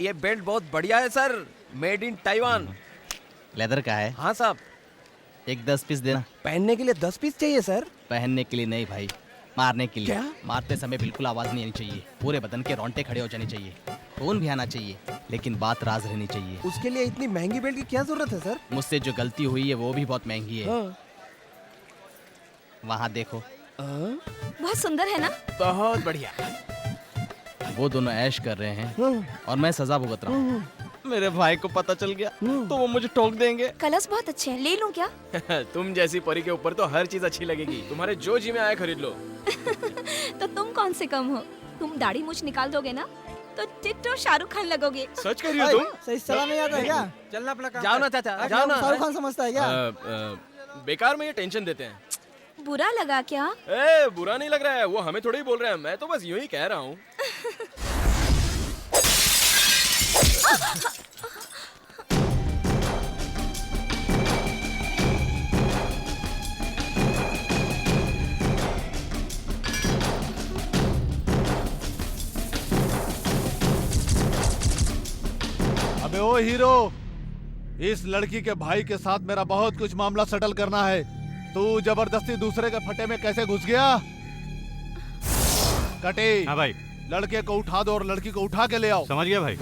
ये बेल्ट बहुत बढ़िया है sir, made in Taiwan. Leather का है? हाँ साहब। एक 10 पीस देना। पहनने के लिए 10 पीस चाहिए सर? पहनने के लिए नहीं भाई, मारने के लिए। क्या? मारते समय बिल्कुल आवाज नहीं आनी चाहिए, पूरे बदन के रोंगटे खड़े हो जाने चाहिए, खून भी आना चाहिए, लेकिन बात राज रहनी चाहिए। उसके लिए इतनी महंगी बेल्ट की क्या जरूरत है सर? मुझसे जो गलती हुई है वो भी बहुत महंगी है। हाँ। वहाँ देखो। बहुत सुंदर है ना? बहुत बढ़िया। वो दोनों ऐश कर रहे हैं हाँ। और मैं सजा भुगत रहा हूँ। मेरे भाई को पता चल गया तो वो मुझे ठोक देंगे। कलर्स बहुत अच्छे हैं, ले लूं क्या? तुम जैसी परी के ऊपर तो हर चीज अच्छी लगेगी, तुम्हारे जो जी में आए खरीद लो। तो तुम कौन से कम हो? तुम दाढ़ी मूछ निकाल दोगे ना तो टिट्टो शाहरुख खान लगोगे। सच कह रही हो तुम? सही चला नहीं आता है क्या? चलना अपना काम। जाओ ना चाचा, जाओ ना। शाहरुख खान समझता है क्या? बेकार में ये टेंशन देते हैं। बुरा लगा क्या? बुरा नहीं लग रहा है, वो हमें थोड़ी ही बोल रहे हैं, मैं तो बस यूं ही कह रहा हूँ। अबे ओ हीरो, इस लड़की के भाई के साथ मेरा बहुत कुछ मामला सेटल करना है। तू जबरदस्ती दूसरे के फटे में कैसे घुस गया? कटे। हाँ भाई। लड़के को उठा दो और लड़की को उठा के ले आओ। समझ गया भाई।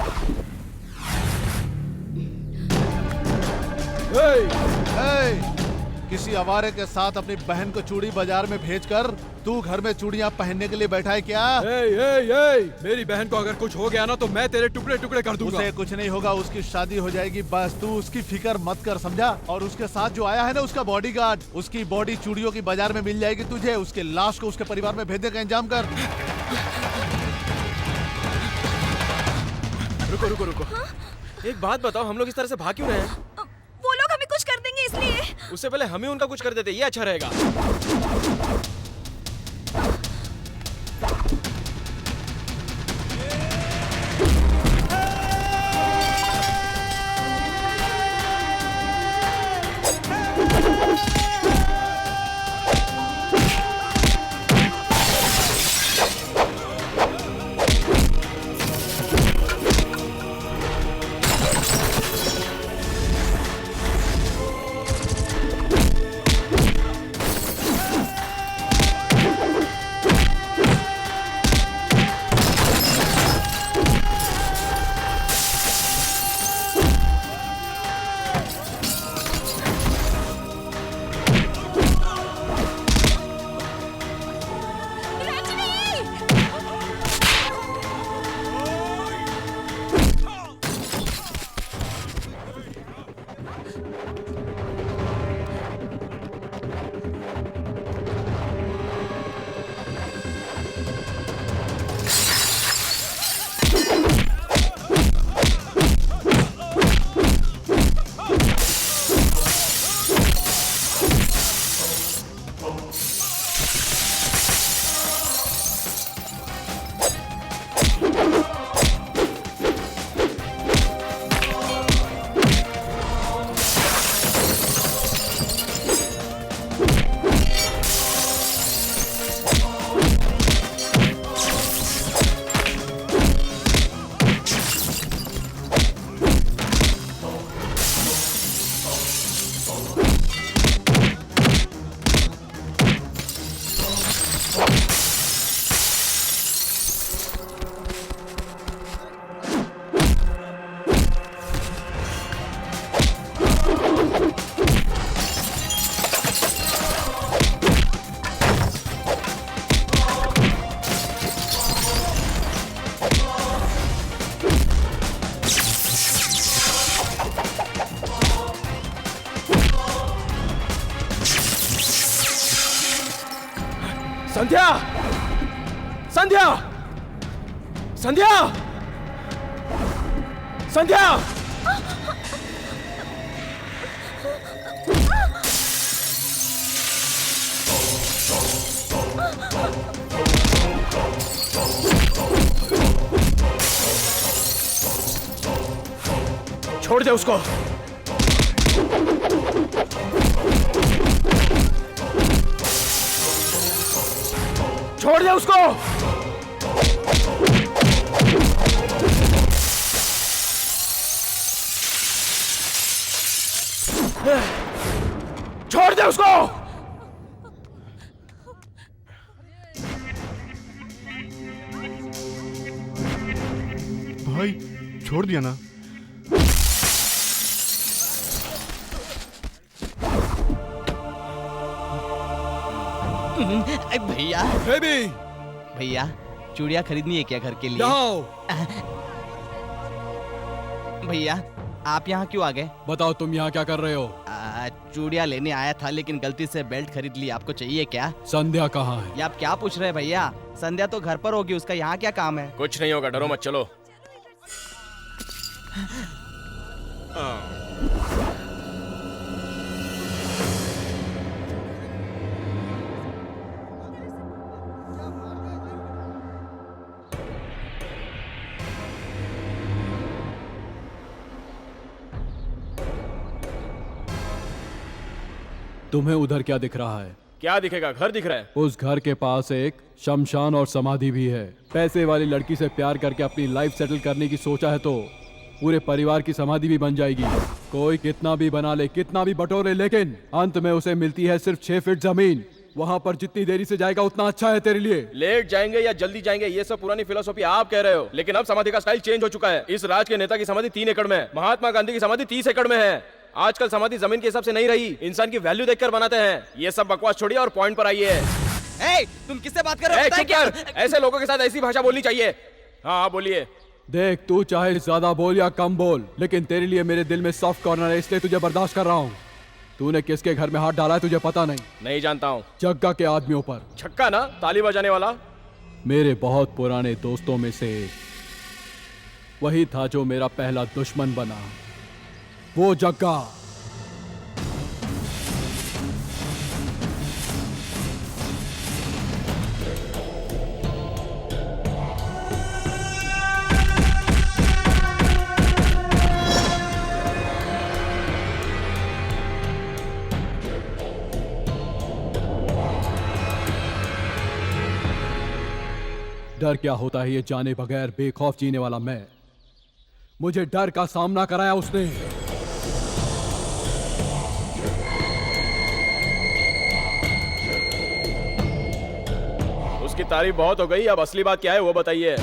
किसी आवारे के साथ अपनी बहन को चूड़ी बाजार में भेजकर तू घर में चूड़ियां पहनने के लिए बैठा है क्या? मेरी बहन को अगर कुछ हो गया ना तो मैं तेरे टुकड़े टुकड़े कर दूंगा। उसे कुछ नहीं होगा, उसकी शादी हो जाएगी, बस तू उसकी फिक्र मत कर, समझा? और उसके साथ जो आया है ना उसका बॉडीगार्ड, उसकी बॉडी चूड़ियों की बाजार में मिल जाएगी तुझे। उसके लाश को उसके परिवार में भेजने का इंतजाम कर। रुको रुको रुको। हाँ? एक बात बताओ, हम लोग इस तरह से भाग क्यों रहे हैं? वो लोग हमें कुछ कर देंगे इसलिए। उससे पहले हम ही उनका कुछ कर देते, ये अच्छा रहेगा। संध्या! संध्या! संध्या! संध्या! छोड़ दे उसको। छोड़ दे उसको। भाई छोड़ दिया ना। भैया बेबी भैया चूड़ियाँ खरीदनी है क्या घर के लिए? यहाँ आओ। भैया आप यहाँ क्यों आ गए? बताओ तुम यहाँ क्या कर रहे हो? चूड़ियाँ लेने आया था लेकिन गलती से बेल्ट खरीद ली। आपको चाहिए क्या? संध्या कहाँ है? ये आप क्या पूछ रहे हैं भैया? संध्या तो घर पर होगी, उसका यहाँ क्या काम है? कुछ नहीं होगा, डरो मत, चलो। तुम्हें उधर क्या दिख रहा है? क्या दिखेगा, घर दिख रहा है। उस घर के पास एक शमशान और समाधि भी है। पैसे वाली लड़की से प्यार करके अपनी लाइफ सेटल करने की सोचा है तो पूरे परिवार की समाधि भी बन जाएगी। कोई कितना भी बना ले, कितना भी बटोरे, लेकिन अंत में उसे मिलती है सिर्फ 6 फीट जमीन। वहाँ पर जितनी देरी से जाएगा उतना अच्छा है तेरे लिए। लेट जाएंगे या जल्दी जाएंगे ये सब पुरानी फिलोसॉफी आप कह रहे हो, लेकिन अब समाधि का स्टाइल चेंज हो चुका है। इस राज के नेता की समाधि 3 एकड़ में है, महात्मा गांधी की समाधि 30 एकड़ में है। आजकल समाधि जमीन के हिसाब से नहीं रही, इंसान की वैल्यू देखकर बनाते हैं। ये सब बकवास छोड़िए और पॉइंट पर आइए। तुम किससे बात कर रहे हो? चुप कर, ऐसे लोगों के साथ ऐसी भाषा बोलनी चाहिए। हाँ बोलिए। देख, तू चाहे ज्यादा बोल या कम बोल, लेकिन तेरे लिए मेरे दिल में सॉफ्ट कॉर्नर है, इसलिए तुझे बर्दाश्त कर रहा हूँ। तूने किसके घर में हाथ डाला है तुझे पता नहीं? नहीं जानता हूँ। जग्गा के आदमियों पर। छक्का ना, ताली बजाने वाला। मेरे बहुत पुराने दोस्तों में से वही था जो मेरा पहला दुश्मन बना, वो जग्गा। डर क्या होता है ये जाने बगैर बेखौफ जीने वाला मैं। मुझे डर का सामना कराया उसने। उसकी तारीफ बहुत हो गई, अब असली बात क्या है वो बताइए।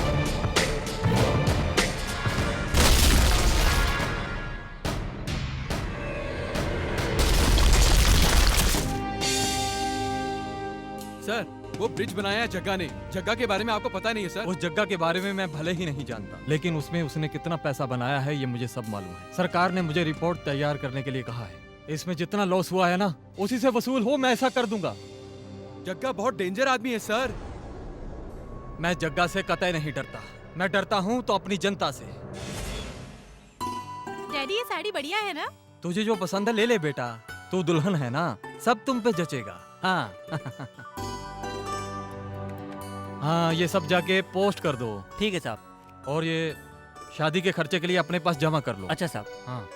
सर, वो ब्रिज बनाया है जग्गा ने। जग्गा के बारे में आपको पता नहीं है सर? उस जग्गा के बारे में मैं भले ही नहीं जानता, लेकिन उसमें उसने कितना पैसा बनाया है ये मुझे सब मालूम है। सरकार ने मुझे रिपोर्ट तैयार करने के लिए कहा है। इसमें जितना लॉस हुआ है ना, उसी से वसूल हो मैं ऐसा कर दूंगा। जग्गा बहुत डेंजर आदमी है सर। मैं जग्गा से कतई नहीं डरता। मैं डरता हूँ तो अपनी जनता से। डैडी ये साड़ी बढ़िया है ना? तुझे जो पसंद है ले ले बेटा, तू दुल्हन है ना, सब तुम पे जचेगा। हाँ हाँ, ये सब जाके पोस्ट कर दो। ठीक है साहब। और ये शादी के खर्चे के लिए अपने पास जमा कर लो। अच्छा साहब। हाँ।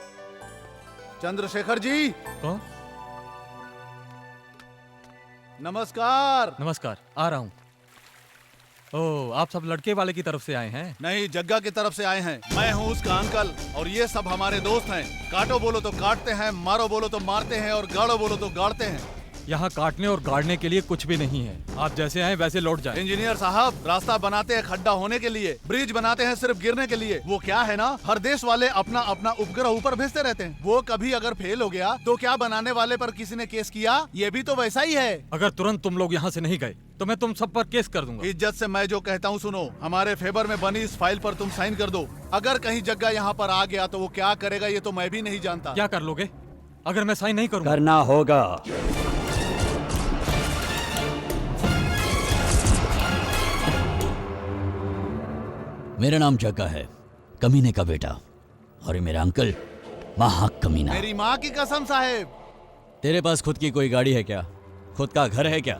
चंद्रशेखर जी, कौन? नमस्कार। नमस्कार, आ रहा हूँ। ओह, आप सब लड़के वाले की तरफ से आए हैं? नहीं, जग्गा की तरफ से आए हैं। मैं हूँ उसका अंकल और ये सब हमारे दोस्त हैं। काटो बोलो तो काटते हैं, मारो बोलो तो मारते हैं और गाड़ो बोलो तो गाड़ते हैं। यहाँ काटने और गाड़ने के लिए कुछ भी नहीं है। आप जैसे आए वैसे लौट जाएं। इंजीनियर साहब, रास्ता बनाते हैं खड्डा होने के लिए, ब्रिज बनाते हैं सिर्फ गिरने के लिए। वो क्या है ना, हर देश वाले अपना अपना उपग्रह ऊपर भेजते रहते हैं। वो कभी अगर फेल हो गया तो क्या बनाने वाले पर किसी ने केस किया? ये भी तो वैसा ही है। अगर तुरंत तुम लोग यहाँ से नहीं गए तो मैं तुम सब पर केस कर दूंगा। इज्जत से मैं जो कहता हूँ सुनो, हमारे फेवर में बनी इस फाइल पर तुम साइन कर दो। अगर कहीं जग्गा यहाँ पर आ गया तो वो क्या करेगा ये तो मैं भी नहीं जानता। क्या कर लोगे अगर मैं साइन नहीं करूँगा? करना होगा। मेरा नाम जग्गा है, कमीने का बेटा, और ये मेरा अंकल महा कमीना। मेरी माँ की कसम साहेब। तेरे पास खुद की कोई गाड़ी है क्या? खुद का घर है क्या?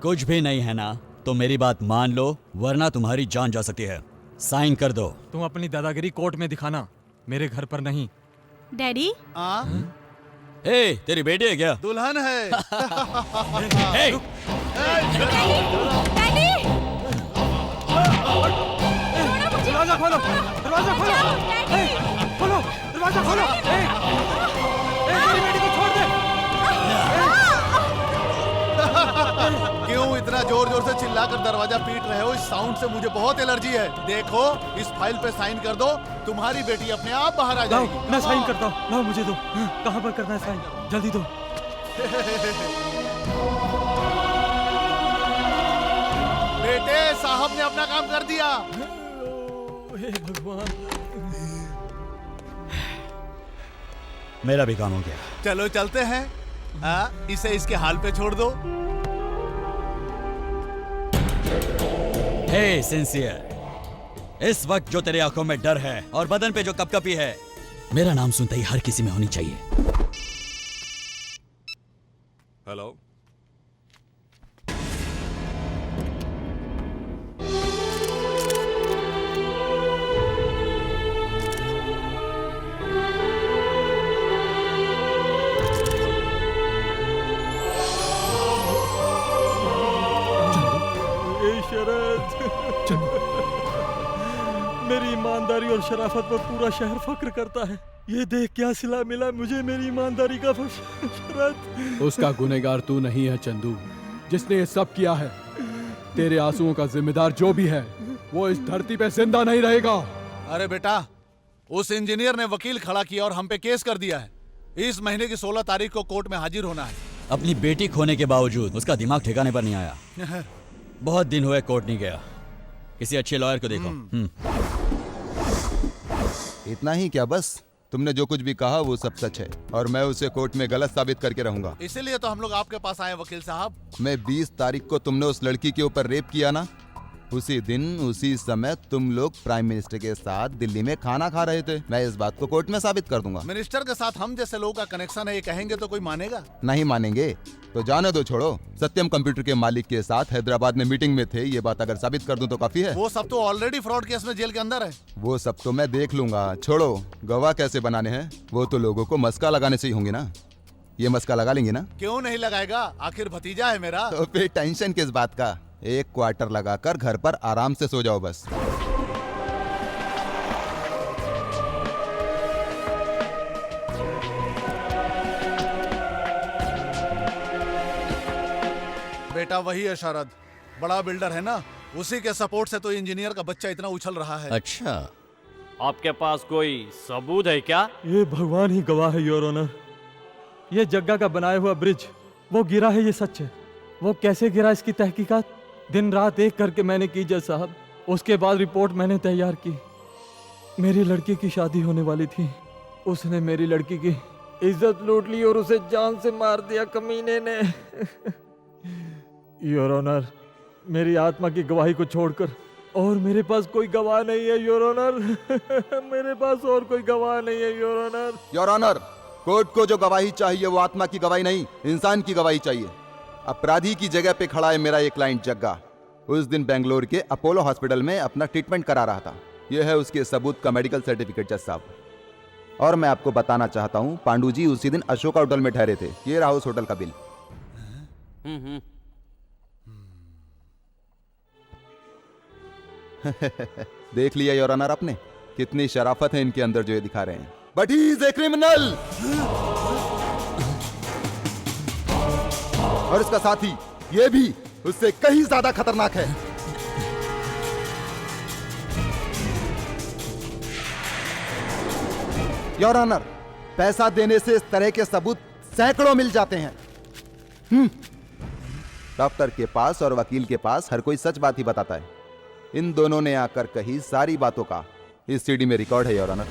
कुछ भी नहीं है ना? तो मेरी बात मान लो वरना तुम्हारी जान जा सकती है। साइन कर दो। तुम अपनी दादागिरी कोर्ट में दिखाना, मेरे घर पर नहीं। डैडी? ए, तेरी बेटी है क्या? दुल्हन है। दरवाजा खोलो, दरवाजा खोलो, खोलो, दरवाजा खोलो। मेरी बेटी को छोड़ दे। क्यों इतना जोर जोर से चिल्लाकर दरवाजा पीट रहे हो? इस साउंड से मुझे बहुत एलर्जी है। देखो, इस फाइल पे साइन कर दो, तुम्हारी बेटी अपने आप बाहर आ लाओ, जाएगी। मैं साइन करता हूँ। लाओ मुझे दो। कहाँ पर करना है साइन? जल्दी दो। बेटे, साहब ने अपना काम कर दिया। हे भगवान। मेरा भी काम हो गया। चलो चलते हैं। इसे इसके हाल पे छोड़ दो। हे सिंसियर, इस वक्त जो तेरे आंखों में डर है और बदन पे जो कपकपी है, मेरा नाम सुनते ही हर किसी में होनी चाहिए। हेलो, मेरी ईमानदारी और शराफत पर पूरा शहर फख्र करता है। ये देख क्या सिला मिला मुझे मेरी ईमानदारी का शरत। उसका गुनहगार तू नहीं है चंदू, जिसने ये सब किया है। तेरे आंसुओं का जिम्मेदार जो भी है, वो इस धरती पे जिंदा नहीं रहेगा। अरे बेटा, उस इंजीनियर ने वकील खड़ा किया और हम पे केस कर दिया है। इस महीने की 16 तारीख को कोर्ट में हाजिर होना है। अपनी बेटी खोने के बावजूद उसका दिमाग ठिकाने पर नहीं आया। बहुत दिन हुए कोर्ट नहीं गया। किसी अच्छे लॉयर को देखो। इतना ही क्या? बस तुमने जो कुछ भी कहा वो सब सच है और मैं उसे कोर्ट में गलत साबित करके रहूंगा। इसीलिए तो हम लोग आपके पास आए वकील साहब। मैं 20 तारीख को तुमने उस लड़की के ऊपर रेप किया ना, उसी दिन उसी समय तुम लोग प्राइम मिनिस्टर के साथ दिल्ली में खाना खा रहे थे। मैं इस बात को कोर्ट में साबित कर दूंगा। मिनिस्टर के साथ हम जैसे लोगों का कनेक्शन है, ये कहेंगे तो कोई मानेगा? नहीं मानेंगे तो जाने दो, छोड़ो। सत्यम कंप्यूटर के मालिक के साथ हैदराबाद में मीटिंग में थे, ये बात अगर साबित कर दूं तो काफी है। वो सब तो ऑलरेडी फ्रॉड केस में जेल के अंदर है। वो सब तो मैं देख लूंगा, छोड़ो। गवाह कैसे बनाने हैं वो तो लोगों को मस्का लगाने से ही होंगे ना। ये मस्का लगा लेंगे ना? क्यों नहीं लगाएगा, आखिर भतीजा है मेरा। तो फिर टेंशन किस बात का? एक क्वार्टर लगाकर घर पर आराम से सो जाओ बस। बेटा वही है शरद, बड़ा बिल्डर है ना, उसी के सपोर्ट से तो इंजीनियर का बच्चा इतना उछल रहा है। अच्छा, आपके पास कोई सबूत है क्या? ये भगवान ही गवाह है योर ऑनर। ये जग्गा का बनाया हुआ ब्रिज वो गिरा है, ये सच है। वो कैसे गिरा इसकी तहकीकात दिन रात एक करके मैंने की जज साहब। उसके बाद रिपोर्ट मैंने तैयार की। मेरी लड़की की शादी होने वाली थी, उसने मेरी लड़की की इज्जत लूट ली और उसे जान से मार दिया कमीने ने। योर ऑनर, मेरी आत्मा की गवाही को छोड़कर और मेरे पास कोई गवाह नहीं है योर ऑनर। मेरे पास और कोई गवाह नहीं है your honour. Your honour, court को जो गवाही चाहिए वो आत्मा की गवाही नहीं, इंसान की गवाही चाहिए। अपराधी की जगह पे खड़ा है मेरा एक क्लाइंट जग्गा। उस दिन बेंगलोर के अपोलो हॉस्पिटल में अपना ट्रीटमेंट करा रहा था। यह है उसके सबूत का मेडिकल सर्टिफिकेट जज साहब। और मैं आपको बताना चाहता हूँ, पांडु जी उसी दिन अशोका होटल में ठहरे थे। ये रहा उस होटल का बिल। देख लिया योर ऑनर आपने, कितनी शराफत है इनके अंदर जो ये दिखा रहे हैं। But he is a criminal. और इसका साथी ये भी उससे कहीं ज्यादा खतरनाक है। योर ऑनर, पैसा देने से इस तरह के सबूत सैकड़ों मिल जाते हैं। डॉक्टर के पास और वकील के पास हर कोई सच बात ही बताता है। इन दोनों ने आकर कही सारी बातों का इस सीडी में रिकॉर्ड है योर ऑनर।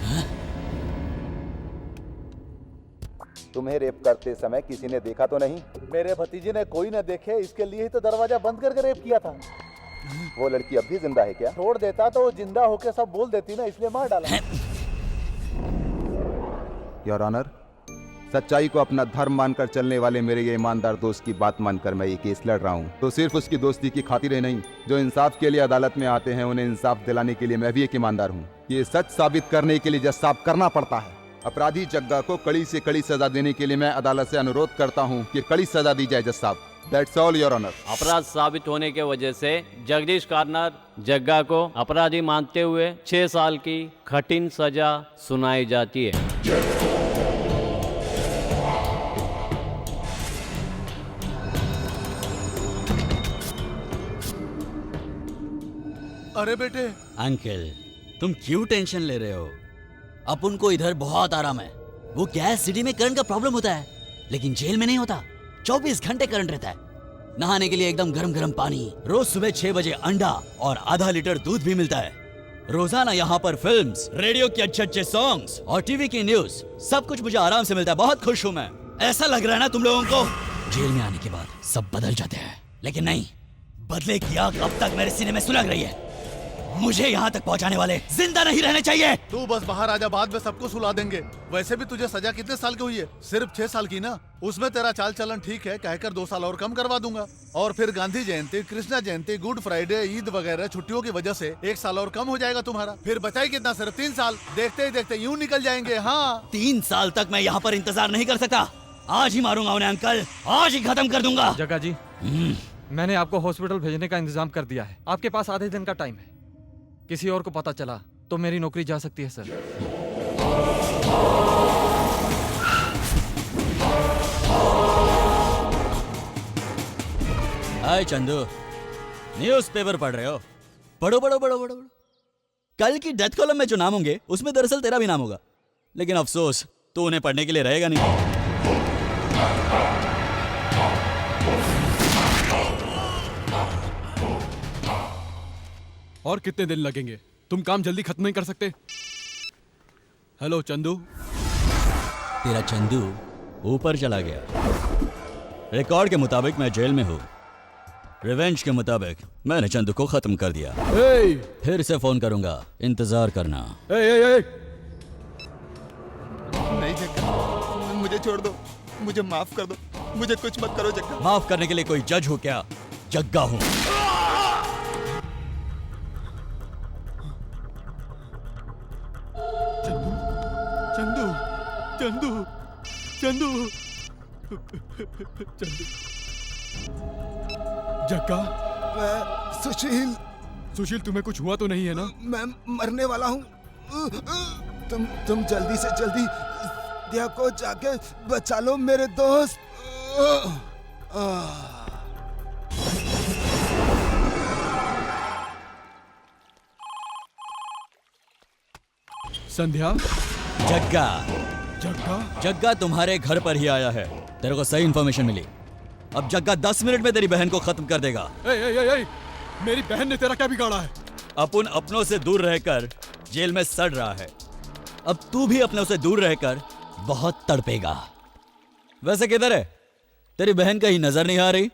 तुम्हें रेप करते समय किसी ने देखा तो नहीं? मेरे भतीजे ने कोई न देखे, इसके लिए ही तो दरवाजा बंद करके रेप किया था। वो लड़की अब भी जिंदा है क्या? छोड़ देता तो वो जिंदा होके सब बोल देती ना, इसलिए मार डाला। योर ऑनर, सच्चाई को अपना धर्म मानकर चलने वाले मेरे ये ईमानदार दोस्त की बात मानकर मैं ये केस लड़ रहा हूँ। तो सिर्फ उसकी दोस्ती की खातिर ही नहीं, जो इंसाफ के लिए अदालत में आते हैं उन्हें इंसाफ दिलाने के लिए मैं भी एक ईमानदार हूँ। ये सच साबित करने के लिए जज साहब करना पड़ता है। अपराधी जग्गा को कड़ी से कड़ी सजा देने के लिए मैं अदालत से अनुरोध करता हूँ कि कड़ी सजा दी जाए जज साहब। That's all your honour. अपराध साबित होने के वजह से जगदीश कार्नर जग्गा को अपराधी मानते हुए 6 साल की कठिन सजा सुनाई जाती है। अरे बेटे, अंकल तुम क्यों टेंशन ले रहे हो? अपन को इधर बहुत आराम है। वो क्या है, सिटी में करंट का प्रॉब्लम होता है, लेकिन जेल में नहीं होता। 24 घंटे करंट रहता है। नहाने के लिए एकदम गरम गरम पानी, रोज सुबह 6 बजे अंडा और आधा लीटर दूध भी मिलता है। रोजाना यहाँ पर फिल्म्स, रेडियो के अच्छे अच्छे सॉन्ग्स और टीवी की न्यूज, सब कुछ मुझे आराम से मिलता है। बहुत खुश हूँ मैं। ऐसा लग रहा है ना तुम लोगों को जेल में आने के बाद सब बदल जाते हैं, लेकिन नहीं, बदले की आग अब तक मेरे सीने में सुलग रही है। मुझे यहाँ तक पहुँचाने वाले जिंदा नहीं रहने चाहिए। तू बस बाहर आजा, बाद में सबको सुला देंगे। वैसे भी तुझे सजा कितने साल की हुई है? सिर्फ 6 साल की ना। उसमें तेरा चाल चलन ठीक है, कहकर 2 साल और कम करवा दूंगा। और फिर गांधी जयंती, कृष्णा जयंती, गुड फ्राइडे, ईद वगैरह छुट्टियों की वजह से 1 साल और कम हो जाएगा तुम्हारा। फिर बचाई कितना? सिर्फ 3 साल। देखते ही देखते यूं निकल जाएंगे। हाँ, 3 साल तक मैं यहाँ पर इंतजार नहीं कर सकता। आज ही मारूंगा उन्हें अंकल, आज ही खत्म कर दूंगा। जग्गा जी, मैंने आपको हॉस्पिटल भेजने का इंतजाम कर दिया है। आपके पास आधे दिन का टाइम है। किसी और को पता चला तो मेरी नौकरी जा सकती है सर। हाय चंदू, न्यूज़पेपर पढ़ रहे हो? पढ़ो पढ़ो पढ़ो पढ़ो। कल की डेथ कॉलम में जो नाम होंगे उसमें दरअसल तेरा भी नाम होगा, लेकिन अफसोस तू उन्हें पढ़ने के लिए रहेगा नहीं। और कितने दिन लगेंगे? तुम काम जल्दी खत्म नहीं कर सकते? हेलो चंदू। तेरा चंदू ऊपर चला गया। रिकॉर्ड के मुताबिक मैं जेल में हूँ। रिवेंज के मुताबिक मैंने चंदू को खत्म कर दिया। फिर से फोन करूंगा, इंतजार करना। नहीं जग्गा, मुझे छोड़ दो, मुझे माफ कर दो, मुझे कुछ मत करो जग्गा। माफ करने के लिए कोई जज हो क्या? जग्गा हूँ। चंदू चंदू चंदू चंदू। जग्गा। सुशील। सुशील, तुम्हें कुछ हुआ तो नहीं है ना? मैं मरने वाला हूँ। तुम जल्दी से जल्दी दिया को जाके बचा लो मेरे दोस्त। संध्या। जग्गा। जग्गा। जग्गा तुम्हारे घर पर ही आया है। तेरे को सही इंफॉर्मेशन मिली। अब जग्गा 10 मिनट में तेरी बहन को खत्म कर देगा। मेरी बहन ने तेरा क्या बिगाड़ा है? अपन अपनों से दूर रहकर जेल में सड़ रहा है। अब तू भी अपनों से दूर रहकर बहुत तड़पेगा। वैसे किधर है तेरी बहन? कहीं नजर नहीं आ रही।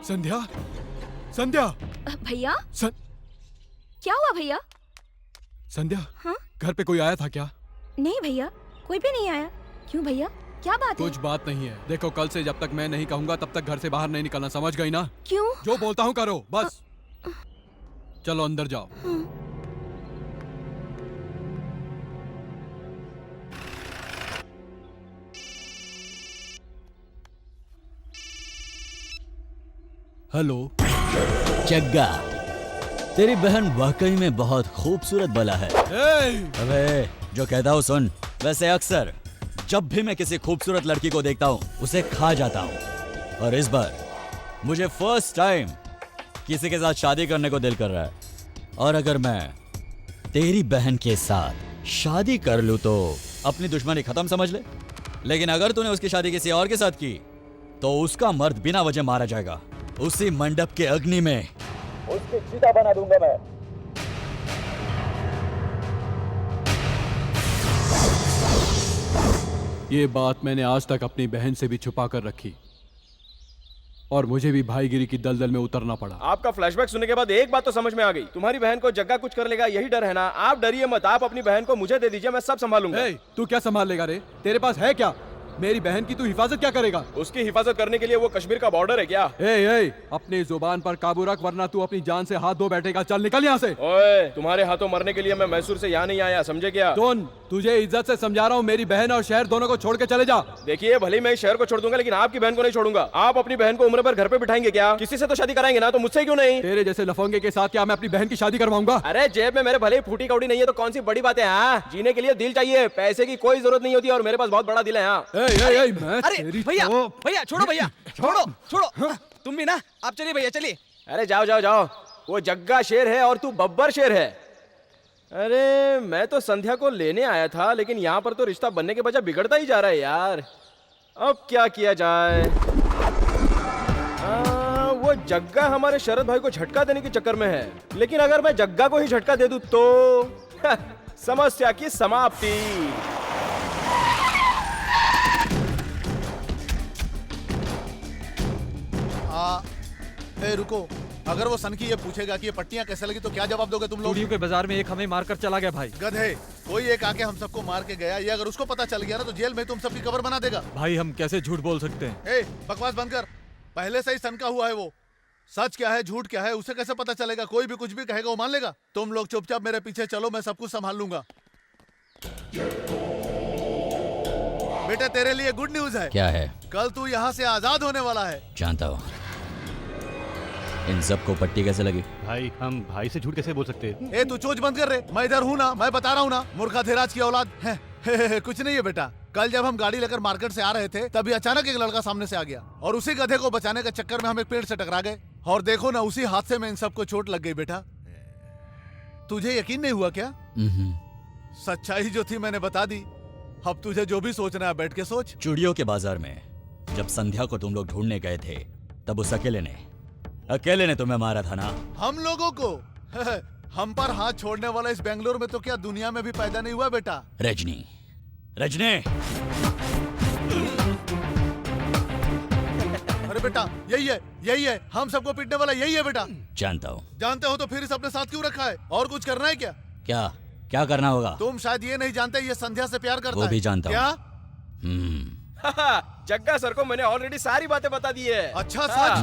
संध्या। संध्या। भैया। क्या हुआ भैया? संध्या। हाँ? घर पे कोई आया था क्या? नहीं भैया, कोई भी नहीं आया। क्यों भैया, क्या बात है? कुछ बात नहीं है। देखो, कल से जब तक मैं नहीं कहूंगा तब तक घर से बाहर नहीं निकलना, समझ गई ना? क्यों? जो बोलता हूँ करो, बस। चलो अंदर जाओ। हेलो। जग्गा, तेरी बहन वाकई में बहुत खूबसूरत बला है। अबे जो कहता हूँ सुन। वैसे अक्सर जब भी मैं किसी खूबसूरत लड़की को देखता हूँ उसे खा जाता हूँ, और इस बार मुझे फर्स्ट टाइम किसी के साथ शादी करने को दिल कर रहा है। और अगर मैं तेरी बहन के साथ शादी कर लूँ तो अपनी दुश्मनी खत्म समझ ले। लेकिन अगर तूने उसकी शादी किसी और के साथ की तो उसका मर्द बिना वजह मारा जाएगा। उसी मंडप के अग्नि में उसकी चिता बना दूंगा मैं। ये बात मैंने आज तक अपनी बहन से भी छुपा कर रखी और मुझे भी भाईगिरी की दलदल में उतरना पड़ा। आपका फ्लैशबैक सुनने के बाद एक बात तो समझ में आ गई, तुम्हारी बहन को जग्गा कुछ कर लेगा, यही डर है ना? आप डरिए मत, आप अपनी बहन को मुझे दे दीजिए, मैं सब संभालूंगा। तू क्या संभाल लेगा रे? तेरे पास है क्या? मेरी बहन की तू हिफाजत क्या करेगा? उसकी हिफाजत करने के लिए वो कश्मीर का बॉर्डर है क्या? अपनी जुबान पर काबू रख वरना तू अपनी जान से हाथ धो बैठेगा। चल निकल यहाँ से। ओए, तुम्हारे हाथों मरने के लिए मैं मैसूर से यहाँ नहीं आया, समझे क्या? सुन, तुझे इज्जत से समझा रहा हूँ, मेरी बहन और शहर दोनों को छोड़ के चले जा। देखिए, भले मैं शहर को छोड़ दूंगा लेकिन आपकी बहन को नहीं छोड़ूंगा। आप अपनी बहन को उम्र भर घर पे बिठाएंगे क्या? किसी से तो शादी कराएंगे ना, तो मुझसे क्यों नहीं? तेरे जैसे लफंगे के साथ क्या मैं अपनी बहन की शादी करवाऊंगा? अरे जेब में मेरे भले ही फूटी कौड़ी नहीं है तो कौन सी बड़ी बात है? हाँ, जीने के लिए दिल चाहिए, पैसे की कोई जरूरत नहीं होती और मेरे पास बहुत बड़ा दिल है। हाँ। अरे भैया, भैया छोड़ो, भैया छोड़ो छोड़ो। तुम भी ना, आप चलिए भैया, चलिए। अरे जाओ जाओ जाओ, वो जग्गा शेर है और तू बब्बर शेर है। अरे मैं तो संध्या को लेने आया था लेकिन यहाँ पर तो रिश्ता बनने के बजाय बिगड़ता ही जा रहा है यार। अब क्या किया जाए? वो जग्गा हमारे शरद भाई को झटका देने के चक्कर में है, लेकिन अगर मैं जग्गा को ही झटका दे दूं तो समस्या की समाप्ति। रुको, अगर वो सन की ये पूछेगा कि ये पट्टियां कैसे लगी तो क्या जवाब दोगे तुम लोग? चूड़ियों के बाजार में एक हमें मारकर चला गया भाई। गधे, कोई एक आके हम सबको मार के गया, ये अगर उसको पता चल गया ना तो जेल में तुम सबकी कबर बना देगा। भाई हम कैसे झूठ बोल सकते हैं? बकवास बंद कर, पहले से ही सन का हुआ है वो। सच क्या है झूठ क्या है उसे कैसे पता चलेगा? कोई भी कुछ भी कहेगा वो मान लेगा। तुम लोग चुपचाप मेरे पीछे चलो, मैं सब कुछ संभाल लूंगा। बेटा तेरे लिए गुड न्यूज है। क्या है? कल तू यहाँ से आजाद होने वाला है। जानता हूँ। इन सबको पट्टी कैसे लगी? भाई हम भाई से झूठ कैसे बोल सकते हैं? तू चोच बंद कर रे, मैं इधर हूँ ना, मैं बता रहा हूँ ना, मूर्खा धीराज की औलाद है। कुछ नहीं है बेटा, कल जब हम गाड़ी लेकर मार्केट से आ रहे थे तभी अचानक एक लड़का सामने से आ गया और उसी गधे को बचाने के चक्कर में हम एक पेड़ से टकरा गए और देखो ना उसी हादसे में इन सबको चोट लग गई। बेटा तुझे यकीन नहीं हुआ क्या? सच्चाई जो थी मैंने बता दी। अब तुझे जो भी सोचना है बैठ के सोच। चूड़ियों के बाजार में जब संध्या को तुम लोग ढूंढने गए थे तब उस अकेले ने तुम्हें मारा था ना? हम लोगों को? हम पर हाथ छोड़ने वाला इस बेंगलोर में तो क्या दुनिया में भी पैदा नहीं हुआ बेटा। रजनी, अरे बेटा यही है हम सबको पीटने वाला यही है बेटा। जानता हूँ। जानते हो तो फिर इस अपने साथ क्यों रखा है? और कुछ करना है क्या? क्या करना होगा? तुम शायद ये नहीं जानते ये संध्या से प्यार करता है। वो भी जानता हूँ। क्या? जग्गा सर को मैंने ऑलरेडी सारी बातें बता दी है। अच्छा सच?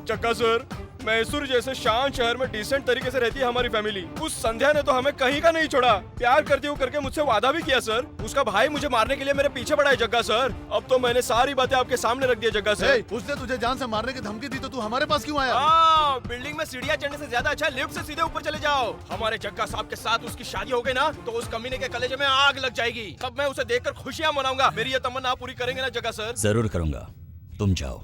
जग्गा सर, मैसूर जैसे शांत शहर में डिसेंट तरीके से रहती है हमारी फैमिली। उस संध्या ने तो हमें कहीं का नहीं छोड़ा। प्यार करती हूँ करके मुझसे वादा भी किया सर। उसका भाई मुझे मारने के लिए मेरे पीछे पड़ा है जग्गा सर। अब तो मैंने सारी बातें आपके सामने रख दी जग्गा सर। उसने तुझे जान से मारने की धमकी दी तो तू हमारे पास क्यों आया? बिल्डिंग में सीढ़ियाँ चढ़ने से ज्यादा अच्छा लिफ्ट से सीधे ऊपर चले जाओ। हमारे जग्गा साहब के साथ उसकी शादी हो गई ना तो उस कमीने के कलेजे में आग लग जाएगी। तब मैं उसे देखकर खुशियाँ मनाऊंगा। मेरी ये तमन्ना पूरी करेंगे ना जग्गा सर? जरूर करूंगा, तुम जाओ।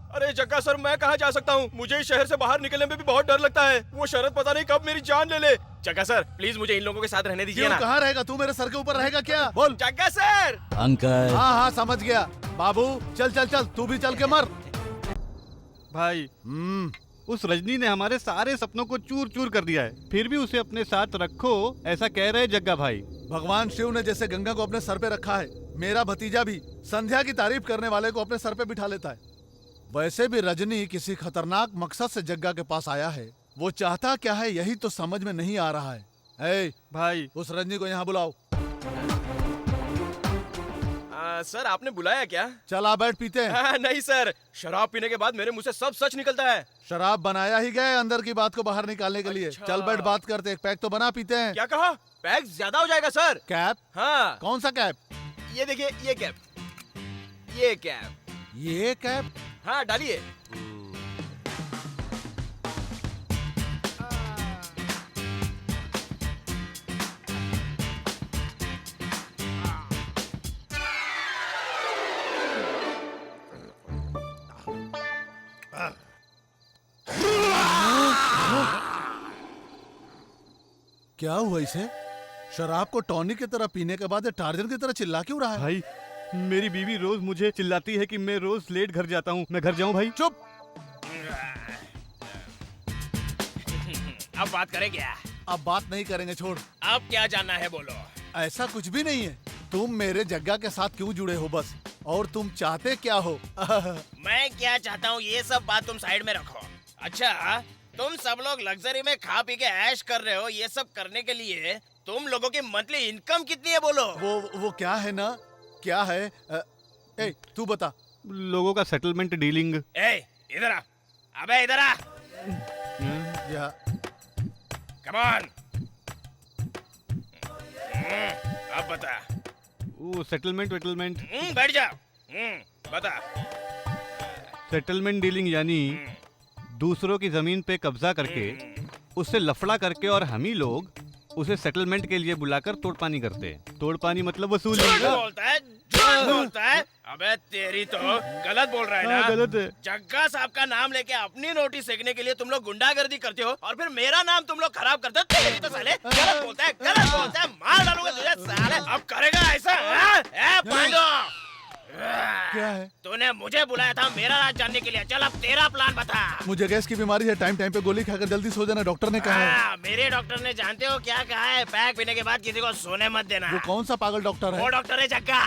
अरे जग्गा सर, मैं कहाँ जा सकता हूँ? मुझे इस शहर से बाहर निकलने में भी बहुत डर लगता है। वो शरद पता नहीं कब मेरी जान ले ले। जग्गा सर प्लीज मुझे इन लोगों के साथ रहने दीजिए ना। कहाँ रहेगा तू? मेरे सर के ऊपर रहेगा क्या? बोल। जग्गा सर। अंकल। हाँ समझ गया। बाबू चल तू भी चल के मर। भाई उस रजनी ने हमारे सारे सपनों को चूर चूर कर दिया है, फिर भी उसे अपने साथ रखो ऐसा कह रहे जग्गा भाई। भगवान शिव ने जैसे गंगा को अपने सर पे रखा है, मेरा भतीजा भी संध्या की तारीफ करने वाले को अपने सर पे बिठा लेता है। वैसे भी रजनी किसी खतरनाक मकसद से जग्गा के पास आया है। वो चाहता क्या है यही तो समझ में नहीं आ रहा है। भाई उस रजनी को यहाँ बुलाओ। सर आपने बुलाया क्या? चल आ बैठ पीते हैं। नहीं सर, शराब पीने के बाद मेरे मुंह से सब सच निकलता है। शराब बनाया ही गया अंदर की बात को बाहर निकालने के लिए। चल बैठ बात करते, एक पैक तो बना पीते हैं। क्या कहा? पैक ज्यादा हो जाएगा सर। कैप? हाँ। कौन सा कैप? ये देखिए, ये कैप, ये कैप, ये कैप। हाँ डालिए। क्या हुआ इसे? शराब को टॉनिक की तरह पीने के बाद टार्जन की तरह चिल्ला क्यों रहा है? भाई मेरी बीवी रोज मुझे चिल्लाती है कि मैं रोज लेट घर जाता हूँ। मैं घर जाऊँ भाई? चुप। अब बात करें क्या? अब बात नहीं करेंगे, छोड़। अब क्या जानना है बोलो। ऐसा कुछ भी नहीं है। तुम मेरे जग्गा के साथ क्यों जुड़े हो बस, और तुम चाहते क्या हो? मैं क्या चाहता हूँ ये सब बात तुम साइड में रखो। अच्छा, तुम सब लोग लग्जरी में खा पी के ऐश कर रहे हो, ये सब करने के लिए तुम लोगों की मंथली इनकम कितनी है बोलो? वो क्या है ना, क्या है? ए, तू बता। लोगों का सेटलमेंट डीलिंग। ए, इधर आ, अबे इधर आ, या कम ऑन। अब बता। वो सेटलमेंट बैठ जा। बता। सेटलमेंट डीलिंग यानी दूसरों की जमीन पे कब्जा करके उससे लफड़ा करके और हम ही लोग उसे सेटलमेंट के लिए बुलाकर तोड़पानी करते हैं। तोड़पानी मतलब वसूली। झूठ बोलता है। अबे तेरी तो गलत बोल रहा है ना? गलत है। जग्गा साहब का नाम लेके अपनी नोटिस सेकने के लिए तुम लोग गुंडागर्दी करते हो और फिर मेरा नाम तुम लोग खराब करते हो। तेरी तो साले गलत बोलता है, मार डालूंगा तुझे साले। अब करेगा ऐसा? पांडो, क्या है? तूने मुझे बुलाया था मेरा राज जानने के लिए। चल अब तेरा प्लान बता। मुझे गैस की बीमारी है, टाइम पे गोली खाकर जल्दी सो जाना, डॉक्टर ने कहा है। मेरे डॉक्टर ने जानते हो क्या कहा है? पैक पीने के बाद किसी को सोने मत देना। वो कौन सा पागल डॉक्टर है? वो डॉक्टर है जग्गा।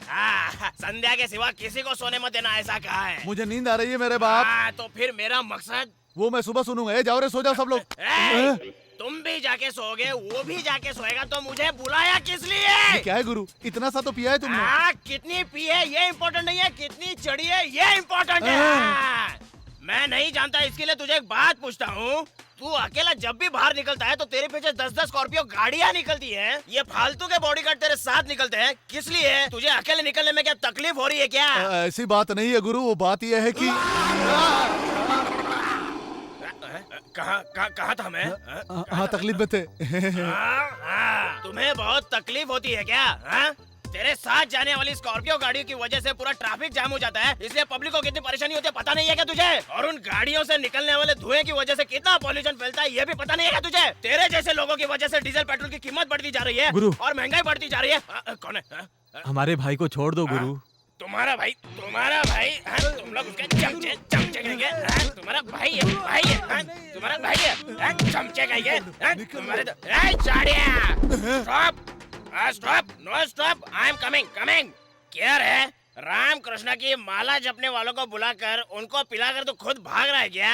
संध्या के सिवा किसी को सोने मत देना, ऐसा कहा है। मुझे नींद आ रही है मेरे बाप। तो फिर मेरा मकसद? वो मैं सुबह सुनूंगा। जाओ रे, सो जाओ सब लोग। तुम भी जाके सोओगे, वो भी जाके सोएगा, तो मुझे बुलाया किस लिए? क्या है गुरु, इतना सा तो पिया है तुमने? कितनी पी है ये इम्पोर्टेंट नहीं है, कितनी चढ़ी है ये इम्पोर्टेंट है। मैं नहीं जानता, इसके लिए तुझे एक बात पूछता हूँ। तू अकेला जब भी बाहर निकलता है तो तेरे पीछे 10-10 स्कॉर्पियो गाड़ियाँ निकलती हैं। ये फालतू के बॉडीगार्ड तेरे साथ निकलते हैं, किस लिए? तुझे अकेले निकलने में क्या तकलीफ हो रही है क्या? ऐसी बात नहीं है गुरु, वो बात यह है कि कहाँ था मैं? हाँ, तकलीफ में थे। तुम्हें बहुत तकलीफ होती है क्या? तेरे साथ जाने वाली स्कॉर्पियो गाड़ियों की वजह से पूरा ट्रैफिक जाम हो जाता है, इसलिए पब्लिक को कितनी परेशानी होती है पता नहीं है क्या तुझे? और उन गाड़ियों से निकलने वाले धुएं की वजह से कितना पॉल्यूशन फैलता है ये भी पता नहीं है क्या तुझे? तेरे जैसे लोगों की वजह से डीजल पेट्रोल की कीमत बढ़ती जा रही है गुरु। और महंगाई बढ़ती जा रही है। कौन है? हमारे भाई को छोड़ दो गुरु। तुम्हारा भाई? तुम लोग उसके चमचे कहेंगे? तुम्हारा भाई है? तुम्हारा भाई है? चमचे कहेंगे? तुम्हारे stop, no stop, I am coming. क्या है? राम कृष्ण की माला जपने वालों को बुलाकर उनको पिलाकर तो खुद भाग रहा है क्या?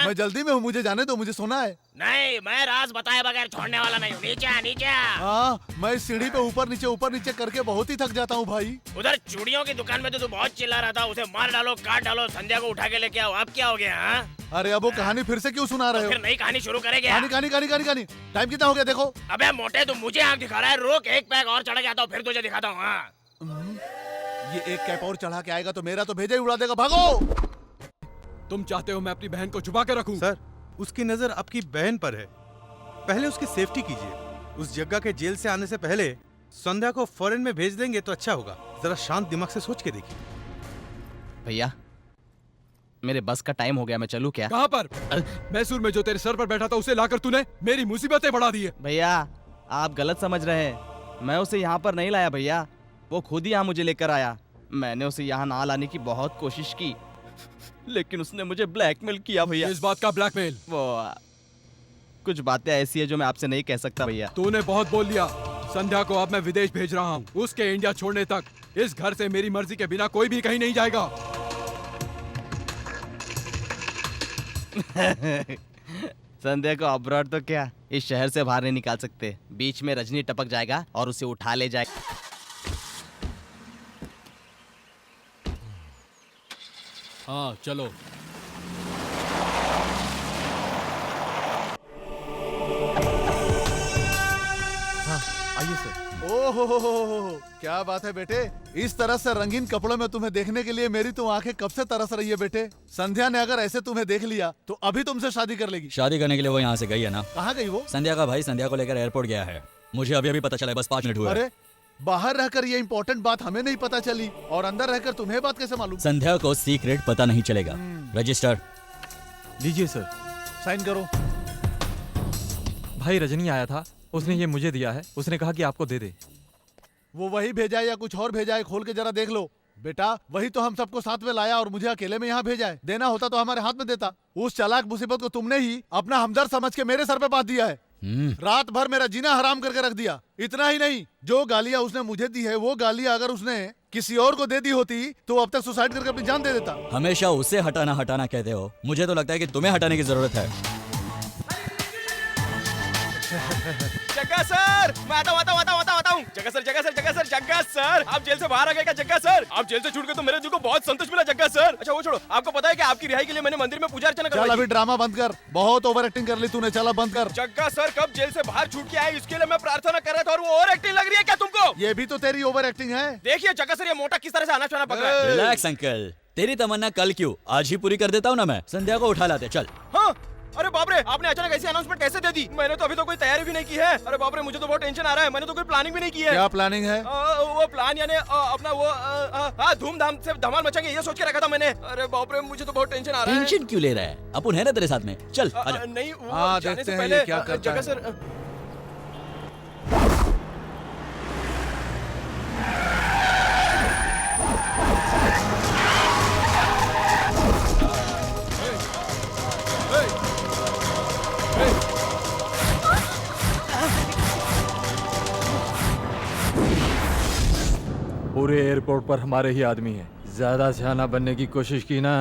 मैं जल्दी में हूँ, मुझे जाने दो, मुझे सोना है। नहीं, मैं राज बताए बगैर छोड़ने वाला नहीं हूँ। नीचे। हाँ, मैं सीढ़ी पे ऊपर नीचे करके बहुत ही थक जाता हूँ भाई। उधर चूड़ियों की दुकान में तो तू बहुत चिल्ला रहा था, उसे मार डालो, काट डालो, संध्या को उठा के लेके आओ। अब क्या हो गया? अरे अब वो कहानी फिर से क्यों सुना रहे हो? फिर नई कहानी शुरू करेंगे? कहानी। टाइम कितना हो गया देखो। अबे मोटे, तू मुझे आँख दिखा रहा है? रोक, एक पैक और चढ़ा के आता हूँ, फिर तुझे दिखाता हूँ। ये एक कैप और चढ़ा के आएगा तो मेरा तो भेजा ही उड़ा देगा। भागो। तुम चाहते हो मैं अपनी बहन को छुपा के रखूं? सर, उसकी नजर आपकी बहन पर है, पहले उसकी सेफ्टी कीजिए। उस जग्गा के जेल से आने से पहले संध्या को फॉरेन में भेज देंगे तो अच्छा होगा। जरा शांत दिमाग से सोच के देखिए। भैया, मेरे बस का टाइम हो गया, मैं चलूं क्या? कहाँ पर? मैसूर में जो तेरे सर पर बैठा था उसे लाकर तूने मेरी मुसीबतें बढ़ा दी है। भैया, आप गलत समझ रहे हैं। मैं उसे यहाँ पर नहीं लाया भैया, वो खुद ही यहाँ मुझे लेकर आया। मैंने उसे यहाँ ना लाने की बहुत कोशिश की, लेकिन उसने मुझे ब्लैकमेल किया भैया। इस बात का ब्लैकमेल? वो कुछ बातें ऐसी है जो मैं आपसे नहीं कह सकता भैया। तूने बहुत बोल लिया। संध्या को अब मैं विदेश भेज रहा हूँ। उसके इंडिया छोड़ने तक इस घर से मेरी मर्जी के बिना कोई भी कहीं नहीं जाएगा। संध्या को अब्रॉड तो क्या, इस शहर से बाहर नहीं निकाल सकते। बीच में रजनी टपक जाएगा और उसे उठा ले जाएगा। हाँ चलो। आइए सर। ओहो, क्या बात है बेटे। इस तरह से रंगीन कपड़ों में तुम्हें देखने के लिए मेरी तो आंखें कब से तरस रही है बेटे। संध्या ने अगर ऐसे तुम्हें देख लिया तो अभी तुमसे शादी कर लेगी। शादी करने के लिए वो यहाँ से गई है ना? कहाँ गई वो? संध्या का भाई संध्या को लेकर एयरपोर्ट गया है। मुझे अभी पता चला है, बस 5 मिनट हुए। अरे, बाहर रहकर ये इम्पोर्टेंट बात हमें नहीं पता चली और अंदर रहकर तुम्हें बात कैसे मालूम? संध्या को सीक्रेट पता नहीं चलेगा। रजिस्टर लीजिए सर। साइन करो। भाई रजनी आया था, उसने ये मुझे दिया है। उसने कहा कि आपको दे दे। वो वही भेजा है या कुछ और भेजा है? खोल के जरा देख लो। बेटा, वही तो हम सबको साथ में लाया और मुझे अकेले में यहाँ भेजा है। देना होता तो हमारे हाथ में देता। उस चालाक मुसीबत को तुमने ही अपना हमदर्द समझ के मेरे सर पे बांध दिया है। रात भर मेरा जीना हराम करके रख दिया। इतना ही नहीं, जो गालियां उसने मुझे दी है वो गालियां अगर उसने किसी और को दे दी होती तो अब तक सुसाइड करके अपनी जान दे देता। हमेशा उसे हटाना हटाना कहते हो, मुझे तो लगता है कि तुम्हें हटाने की जरूरत है। जग्गा सर, मैं आता हूँ। जग्गा सर, आप जेल से बाहर आ गए क्या जग्गा सर? आप जेल से छूट गए तो मेरे दिल को बहुत संतोष मिला जग्गा सर। अच्छा वो छोड़ो, आपको पता है कि आपकी रिहाई के लिए मैंने मंदिर में पूजा अर्चना चल करवाई अभी थी। ड्रामा बंद कर, बहुत ओवर एक्टिंग कर ली तूने, चला बंद कर। जग्गा सर कब जेल से बाहर छूट के आए इसके लिए मैं प्रार्थना कर रहा था और वो और एक्टिंग लग रही है क्या तुमको? ये भी तो तेरी ओवर एक्टिंग है। देखिए जग्गा सर, ये मोटा किस तरह से आना चाना पक रहा है। रिलैक्स अंकल, तेरी तमन्ना कल क्यों, आज ही पूरी कर देता हूँ ना मैं। संध्या को उठा लाते, चल। हाँ, अरे बाप रे, आपने अचानक ऐसी अनाउंसमेंट कैसे दे दी? मैंने तो अभी तो कोई तैयारी भी नहीं की है। अरे बाप रे, मुझे तो बहुत टेंशन आ रहा है। मैंने तो कोई प्लानिंग भी नहीं की है। क्या प्लानिंग है? वो प्लान यानी अपना वो धूमधाम से धमाल मचाएंगे ये सोच के रखा था मैंने। अरे बाप रे, मुझे तो बहुत टेंशन आ रहा है। टेंशन क्यों ले रहा है, अपन है ना तेरे साथ में, चल आजा। नहीं, वो हाँ, जाने देखते से हैं पहले ये क्या करता जग्गा है। सर पूरे एयरपोर्ट पर हमारे ही आदमी हैं। ज्यादा सियाना बनने की कोशिश की ना